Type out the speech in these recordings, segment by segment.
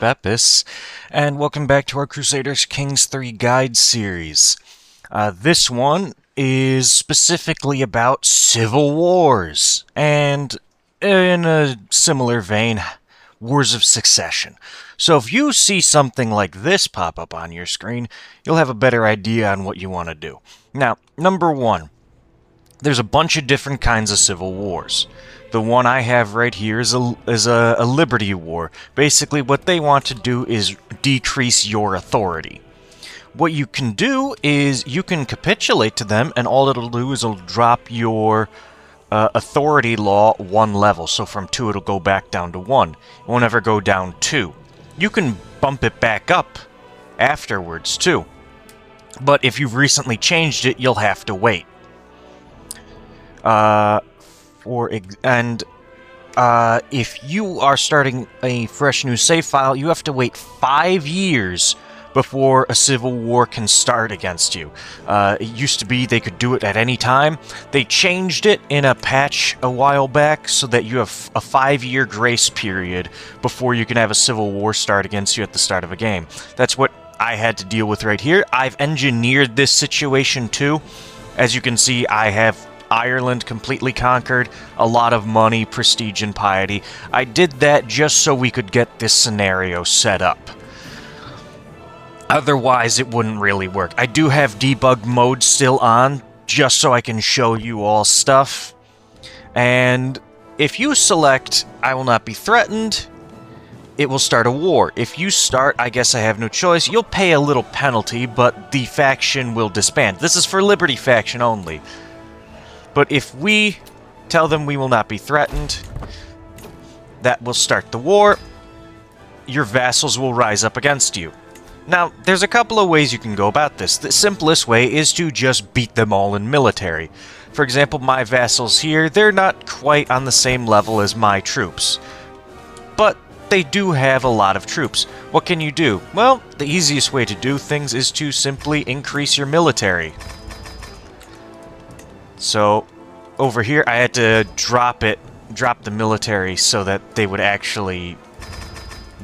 Bepis, and welcome back to our Crusader Kings 3 guide series. This one is specifically about civil wars, and in a similar vein, wars of succession. So if you see something like this pop up on your screen, you'll have a better idea on what you want to do. Now, number one, there's a bunch of different kinds of civil wars. The one I have right here is a liberty war. Basically, what they want to do is decrease your authority. What you can do is you can capitulate to them, and all it'll do is it'll drop your authority law one level. So from 2, it'll go back down to 1. It won't ever go down 2. You can bump it back up afterwards, too. But if you've recently changed it, you'll have to wait. If you are starting a fresh new save file, you have to wait 5 years before a civil war can start against you. It used to be they could do it at any time. They changed it in a patch a while back so that you have a 5-year grace period before you can have a civil war start against you at the start of a game. That's what I had to deal with right here. I've engineered this situation too. As you can see, I have Ireland completely conquered, a lot of money, prestige, and piety. I did that just so we could get this scenario set up. Otherwise, it wouldn't really work. I do have debug mode still on, just so I can show you all stuff. And if you select I will not be threatened, it will start a war. If you start I guess I have no choice, you'll pay a little penalty, but the faction will disband. This is for Liberty faction only. But if we tell them we will not be threatened, that will start the war. Your vassals will rise up against you. Now, there's a couple of ways you can go about this. The simplest way is to just beat them all in military. For example, my vassals here, they're not quite on the same level as my troops. But they do have a lot of troops. What can you do? Well, the easiest way to do things is to simply increase your military. So, over here, I had to drop the military so that they would actually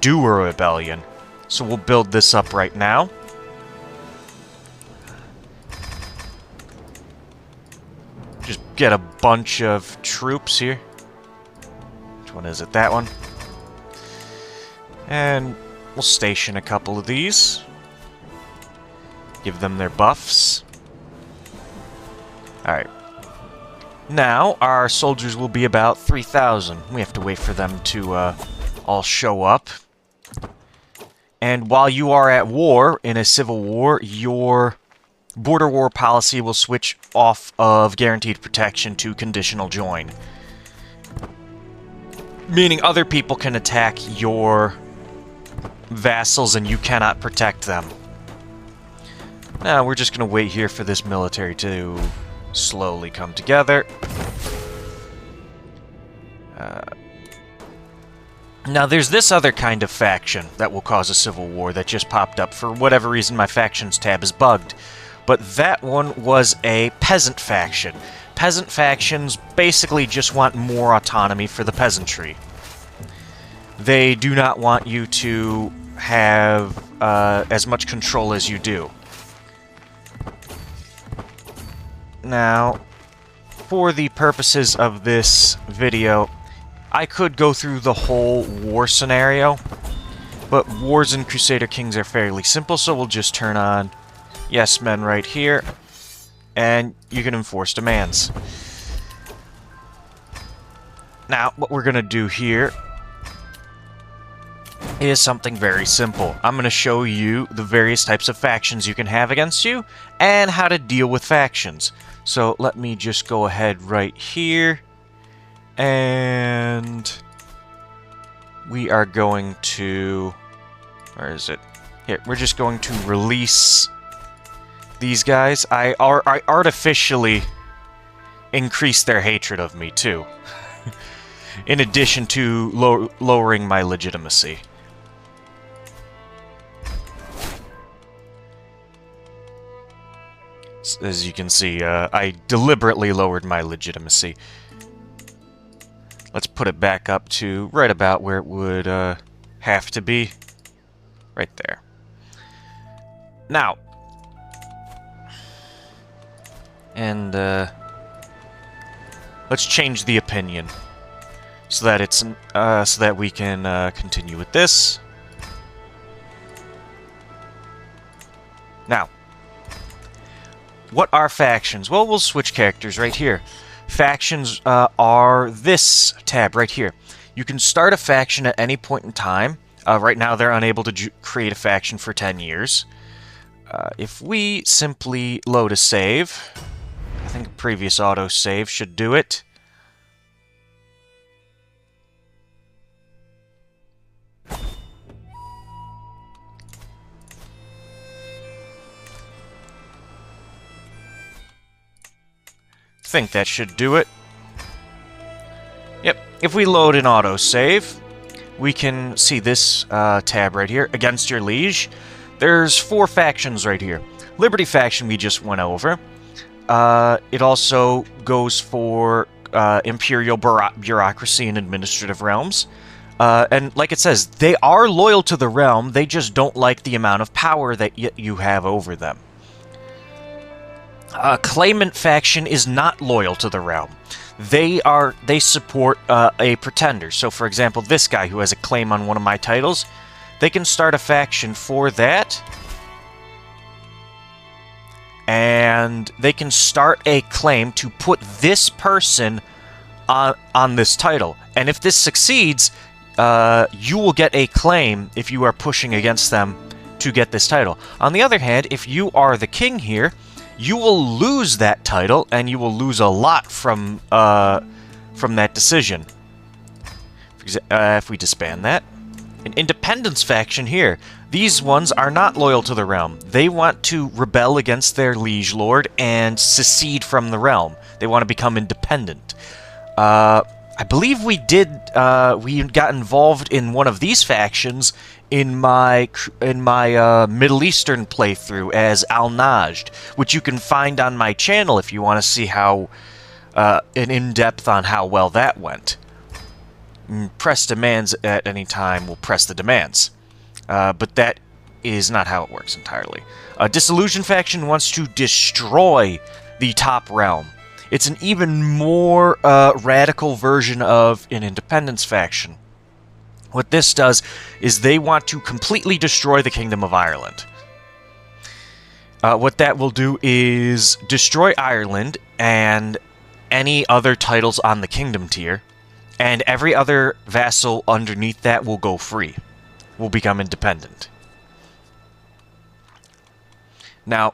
do a rebellion. So we'll build this up right now. Just get a bunch of troops here. Which one is it? That one. And we'll station a couple of these. Give them their buffs. Alright. Now, our soldiers will be about 3,000. We have to wait for them to all show up. And while you are at war, in a civil war, your border war policy will switch off of guaranteed protection to conditional join. Meaning other people can attack your vassals and you cannot protect them. Now, we're just going to wait here for this military to slowly come together. Now, there's this other kind of faction that will cause a civil war that just popped up. For whatever reason, my factions tab is bugged. But that one was a peasant faction. Peasant factions basically just want more autonomy for the peasantry. They do not want you to have as much control as you do. Now, for the purposes of this video, I could go through the whole war scenario, but wars in Crusader Kings are fairly simple, so we'll just turn on yes men right here, and you can enforce demands. Now, what we're going to do here is something very simple. I'm going to show you the various types of factions you can have against you, and how to deal with factions. So let me just go ahead right here. And we are going to... Where is it? Here, we're just going to release these guys. I artificially increased their hatred of me, too. In addition to lowering my legitimacy. As you can see, I deliberately lowered my legitimacy. Let's put it back up to right about where it would have to be. Right there. Now, and let's change the opinion so that it's so that we can continue with this. Now, what are factions? Well, we'll switch characters right here. Factions are this tab right here. You can start a faction at any point in time. Right now, they're unable to create a faction for 10 years. If we simply load a save, I think a previous autosave should do it. Think that should do it. Yep, if we load an autosave, we can see this tab right here, Against Your Liege. There's 4 factions right here. Liberty faction we just went over. It also goes for Imperial Bureaucracy and Administrative Realms. And like it says, they are loyal to the realm, they just don't like the amount of power that you have over them. Claimant faction is not loyal to the realm. They support a pretender. So, for example, this guy who has a claim on one of my titles, they can start a faction for that, and they can start a claim to put this person on this title. And if this succeeds, you will get a claim if you are pushing against them to get this title. On the other hand, if you are the king here, you will lose that title, and you will lose a lot from that decision. If we disband that. An independence faction here. These ones are not loyal to the realm. They want to rebel against their liege lord and secede from the realm. They want to become independent. I believe we got involved in one of these factions in my Middle Eastern playthrough as Al-Najd, which you can find on my channel if you want to see how an in-depth on how well that went. Press demands at any time will press the demands, but that is not how it works entirely. A Disillusion faction wants to destroy the top realm. It's an even more radical version of an independence faction. What this does is they want to completely destroy the Kingdom of Ireland. What that will do is destroy Ireland and any other titles on the Kingdom tier, and every other vassal underneath that will go free, will become independent. Now,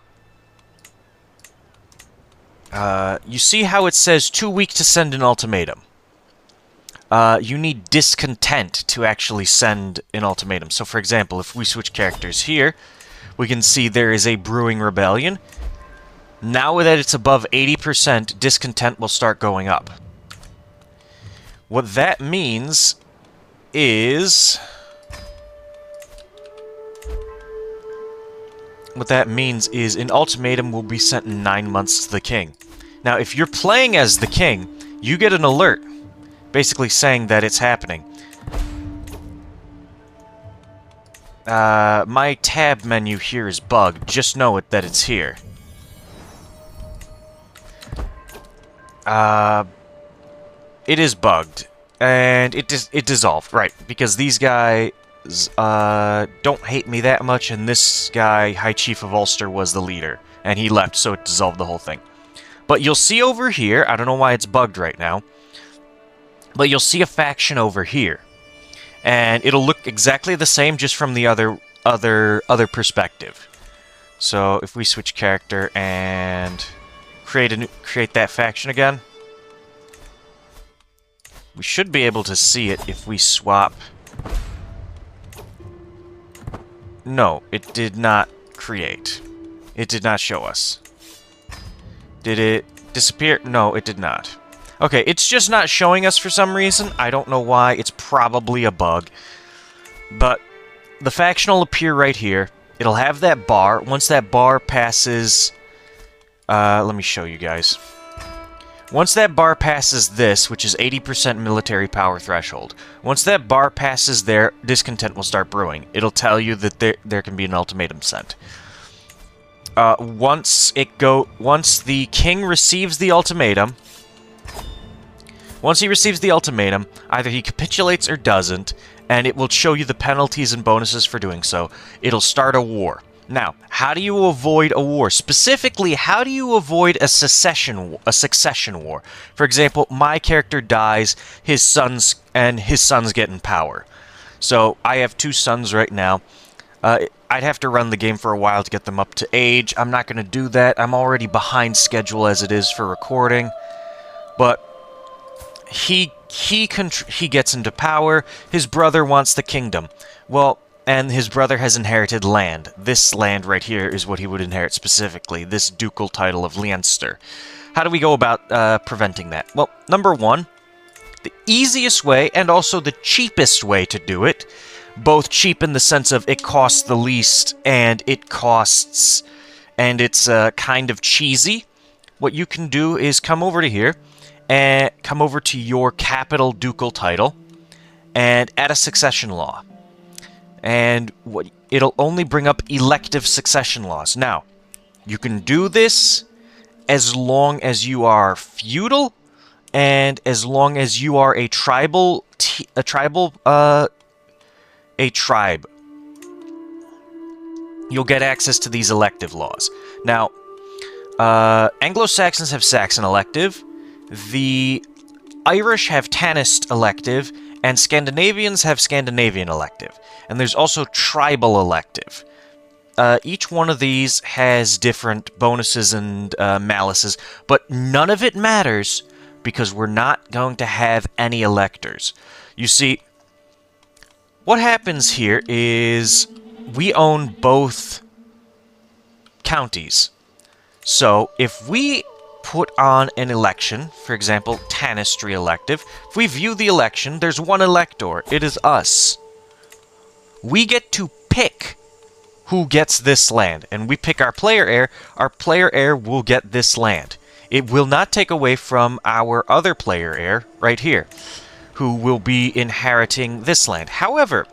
you see how it says too weak to send an ultimatum? You need discontent to actually send an ultimatum. So, for example, if we switch characters here, we can see there is a brewing rebellion. Now that it's above 80%, discontent will start going up. What that means is... an ultimatum will be sent in 9 months to the king. Now, if you're playing as the king, you get an alert, basically saying that it's happening. My tab menu here is bugged. Just know that it's here. It is bugged, and it dissolved, right? Because these guys don't hate me that much, and this guy, High Chief of Ulster, was the leader, and he left, so it dissolved the whole thing. But you'll see over here, I don't know why it's bugged right now, but you'll see a faction over here, and it'll look exactly the same, just from the other perspective. So if we switch character and create that faction again, we should be able to see it if we swap. No, it did not create. It did not show us. Did it disappear? No, it did not. Okay, it's just not showing us for some reason. I don't know why. It's probably a bug. But the faction will appear right here. It'll have that bar. Once that bar passes... let me show you guys. Once that bar passes this, which is 80% military power threshold, once that bar passes there, discontent will start brewing. It'll tell you that there can be an ultimatum sent. Once the king receives the ultimatum, either he capitulates or doesn't, and it will show you the penalties and bonuses for doing so. It'll start a war. Now, how do you avoid a war? Specifically, how do you avoid a succession war? For example, my character dies, his sons get in power. So, I have 2 sons right now. I'd have to run the game for a while to get them up to age. I'm not going to do that. I'm already behind schedule as it is for recording. But he gets into power. His brother wants the kingdom. Well, and his brother has inherited land. This land right here is what he would inherit specifically, this ducal title of Leinster. How do we go about preventing that? Well, number 1, the easiest way and also the cheapest way to do it, both cheap in the sense of it costs the least and it's kind of cheesy. What you can do is come over to here and come over to your capital ducal title and add a succession law. And it'll only bring up elective succession laws. Now, you can do this as long as you are feudal and as long as you are a tribe. You'll get access to these elective laws. Now, Anglo-Saxons have Saxon elective, the Irish have Tanist elective, and Scandinavians have Scandinavian elective. And there's also tribal elective. Each one of these has different bonuses and malices, but none of it matters because we're not going to have any electors. You see, what happens here is we own both counties. So if we put on an election, for example, Tanistry elective, if we view the election, there's one elector. It is us. We get to pick who gets this land, and we pick our player heir. Our player heir will get this land. It will not take away from our other player heir right here, who will be inheriting this land. However,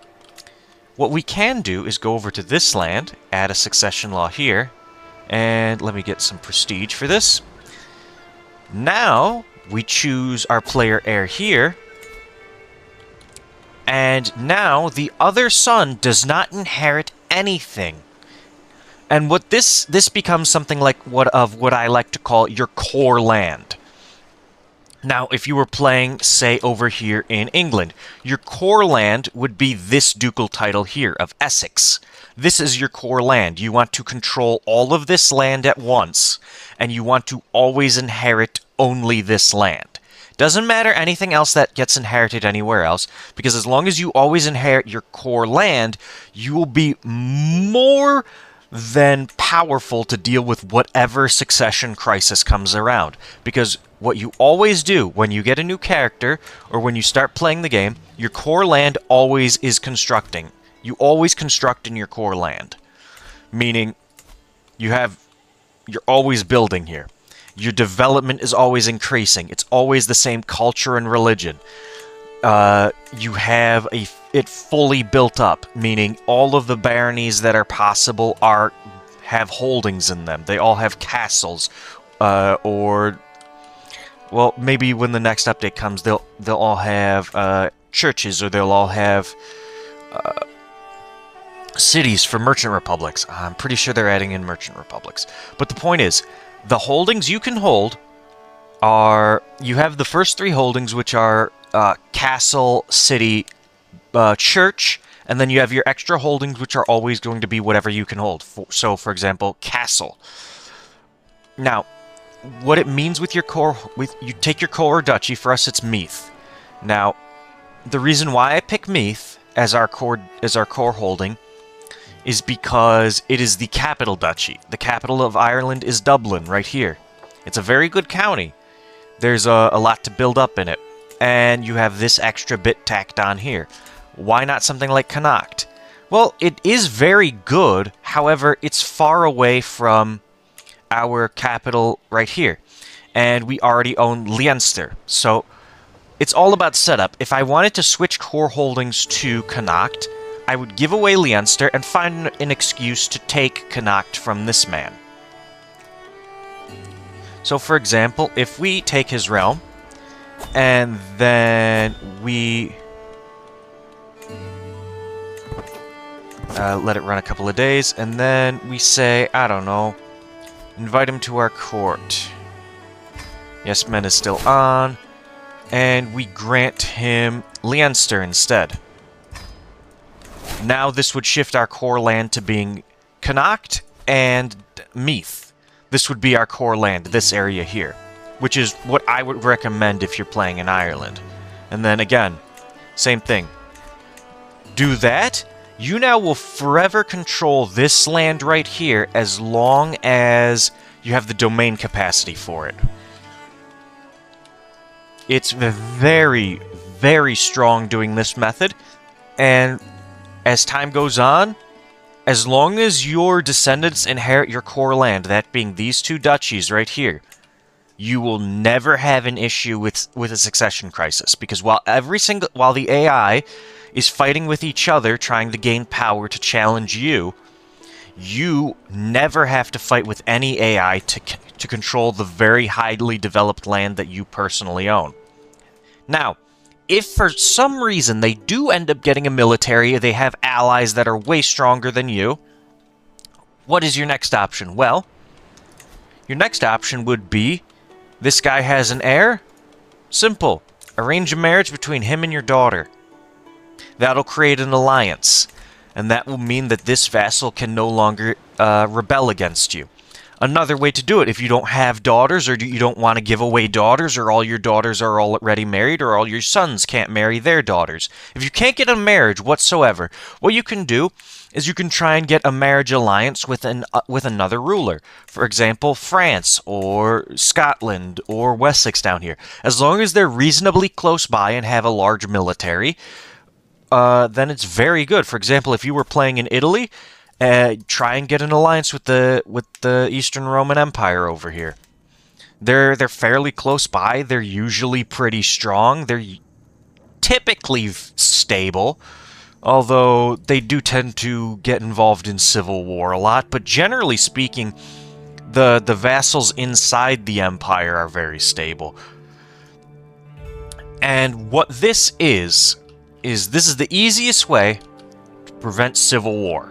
what we can do is go over to this land, add a succession law here, and let me get some prestige for this. Now, we choose our player heir here, and now the other son does not inherit anything. And what this becomes something like what I like to call your core land. Now, if you were playing, say, over here in England, your core land would be this ducal title here of Essex. This is your core land. You want to control all of this land at once, and you want to always inherit only this land. Doesn't matter anything else that gets inherited anywhere else, because as long as you always inherit your core land, you will be more than powerful to deal with whatever succession crisis comes around. Because what you always do when you get a new character, or when you start playing the game, your core land always is constructing. You always construct in your core land. Meaning, you're always building here. Your development is always increasing. It's always the same culture and religion. You have it fully built up, meaning all of the baronies that are possible have holdings in them. They all have castles, or well, maybe when the next update comes, they'll all have churches, or they'll all have cities for merchant republics. I'm pretty sure they're adding in merchant republics. But the point is, the holdings you can hold are, you have the first 3 holdings, which are castle, city, church, and then you have your extra holdings, which are always going to be whatever you can hold. So, for example, castle. Now, what it means with your core, you take your core duchy. For us, it's Meath. Now, the reason why I pick Meath as our core holding is because it is the capital duchy. The capital of Ireland is Dublin, right here. It's a very good county. There's a lot to build up in it. And you have this extra bit tacked on here. Why not something like Connacht? Well, it is very good. However, it's far away from our capital right here. and we already own Leinster. So it's all about setup. If I wanted to switch core holdings to Connacht, I would give away Leinster and find an excuse to take Connacht from this man. So for example, if we take his realm, and then we let it run a couple of days, and then we say, I don't know, invite him to our court. Yes, men is still on, and we grant him Leinster instead. Now this would shift our core land to being Connacht and Meath. This would be our core land, this area here, which is what I would recommend if you're playing in Ireland. And then again, same thing. Do that. You now will forever control this land right here as long as you have the domain capacity for it. It's very, very strong doing this method, and as time goes on, as long as your descendants inherit your core land, that being these two duchies right here, you will never have an issue with a succession crisis, because while the AI is fighting with each other trying to gain power to challenge you, you never have to fight with any AI to control the very highly developed land that you personally own. Now, if for some reason they do end up getting a military, they have allies that are way stronger than you, what is your next option? Well, your next option would be, this guy has an heir? Simple. Arrange a marriage between him and your daughter. That'll create an alliance, and that will mean that this vassal can no longer rebel against you. Another way to do it, if you don't have daughters, or you don't want to give away daughters, or all your daughters are already married, or all your sons can't marry their daughters. If you can't get a marriage whatsoever, what you can do is you can try and get a marriage alliance with another ruler. For example, France, or Scotland, or Wessex down here. As long as they're reasonably close by and have a large military, then it's very good. For example, if you were playing in Italy, try and get an alliance with the Eastern Roman Empire over here. They're fairly close by. They're usually pretty strong. They're typically stable, although they do tend to get involved in civil war a lot. But generally speaking, the vassals inside the empire are very stable. And what this is the easiest way to prevent civil war.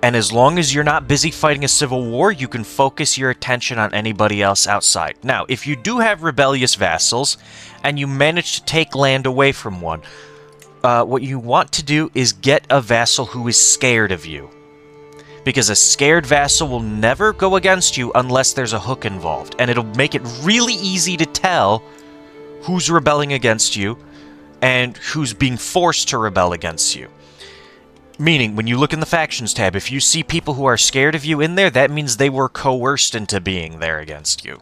And as long as you're not busy fighting a civil war, you can focus your attention on anybody else outside. Now, if you do have rebellious vassals, and you manage to take land away from one, what you want to do is get a vassal who is scared of you. Because a scared vassal will never go against you unless there's a hook involved. And it'll make it really easy to tell who's rebelling against you and who's being forced to rebel against you. Meaning, when you look in the Factions tab, if you see people who are scared of you in there, that means they were coerced into being there against you.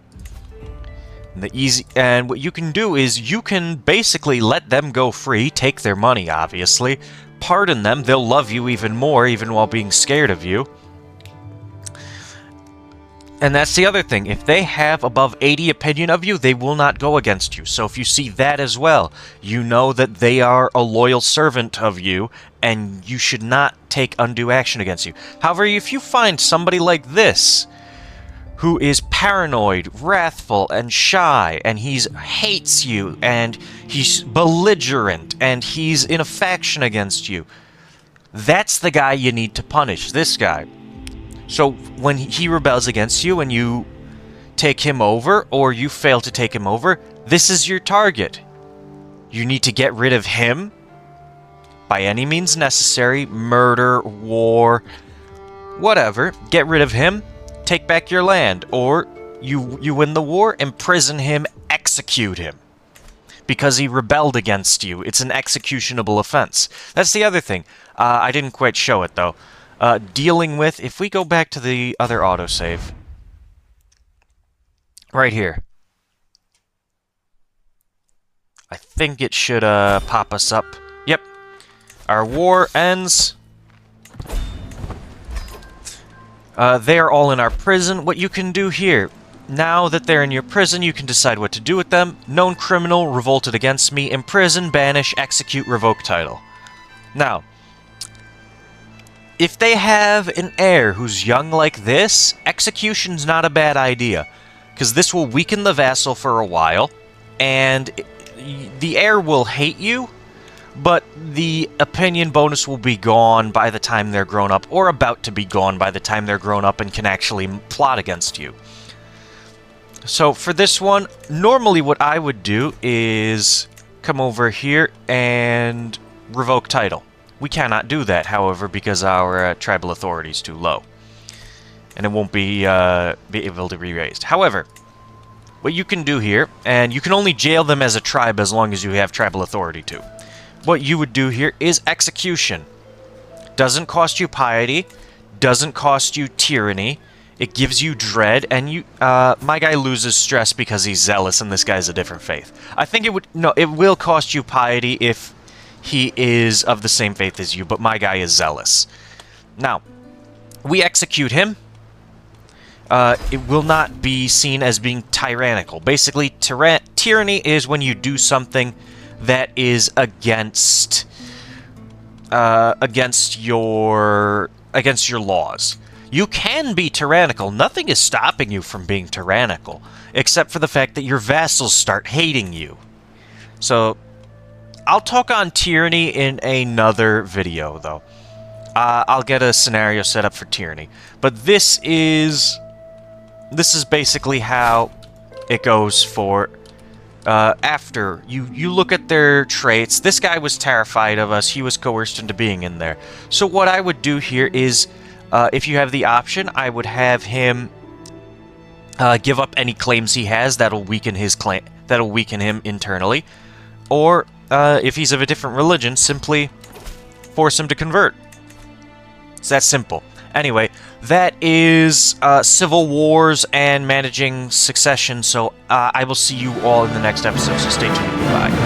And what you can do is, you can basically let them go free, take their money, obviously, pardon them, they'll love you even more, even while being scared of you. And that's the other thing, if they have above 80 opinion of you, they will not go against you. So if you see that as well, you know that they are a loyal servant of you, and you should not take undue action against you. However, if you find somebody like this, who is paranoid, wrathful, and shy, and he hates you, and he's belligerent, and he's in a faction against you, that's the guy you need to punish, this guy. So when he rebels against you and you take him over, or you fail to take him over, this is your target. You need to get rid of him by any means necessary, murder, war, whatever. Get rid of him, take back your land, or you win the war, imprison him, execute him. Because he rebelled against you. It's an executionable offense. That's the other thing. I didn't quite show it, though. Dealing with, if we go back to the other autosave, right here, I think it should pop us up. Yep, our war ends. They are all in our prison. What you can do here, Now that they're in your prison, you can decide what to do with them. Known criminal, revolted against me, imprison, banish, execute, revoke title. Now, if they have an heir who's young like this, execution's not a bad idea, because this will weaken the vassal for a while, and the heir will hate you, but the opinion bonus will be gone by the time they're grown up, or about to be gone by the time they're grown up and can actually plot against you. So for this one, normally what I would do is come over here and revoke title. We cannot do that, however, because our tribal authority is too low. And it won't be able to be raised. However, what you can do here, and you can only jail them as a tribe as long as you have tribal authority too. What you would do here is execution. Doesn't cost you piety, doesn't cost you tyranny, it gives you dread, and you, my guy loses stress because he's zealous and this guy's a different faith. I think it will cost you piety if he is of the same faith as you, but my guy is zealous. Now, we execute him. It will not be seen as being tyrannical. Basically, tyranny is when you do something that is against your laws. You can be tyrannical. Nothing is stopping you from being tyrannical, except for the fact that your vassals start hating you. So, I'll talk on tyranny in another video, though. I'll get a scenario set up for tyranny. But this is basically how it goes for after you look at their traits. This guy was terrified of us. He was coerced into being in there. So what I would do here is, if you have the option, I would have him give up any claims he has. That'll weaken his claim. That'll weaken him internally. Or if he's of a different religion, simply force him to convert. It's that simple. Anyway, that is civil wars and managing succession, so I will see you all in the next episode, so stay tuned. Goodbye.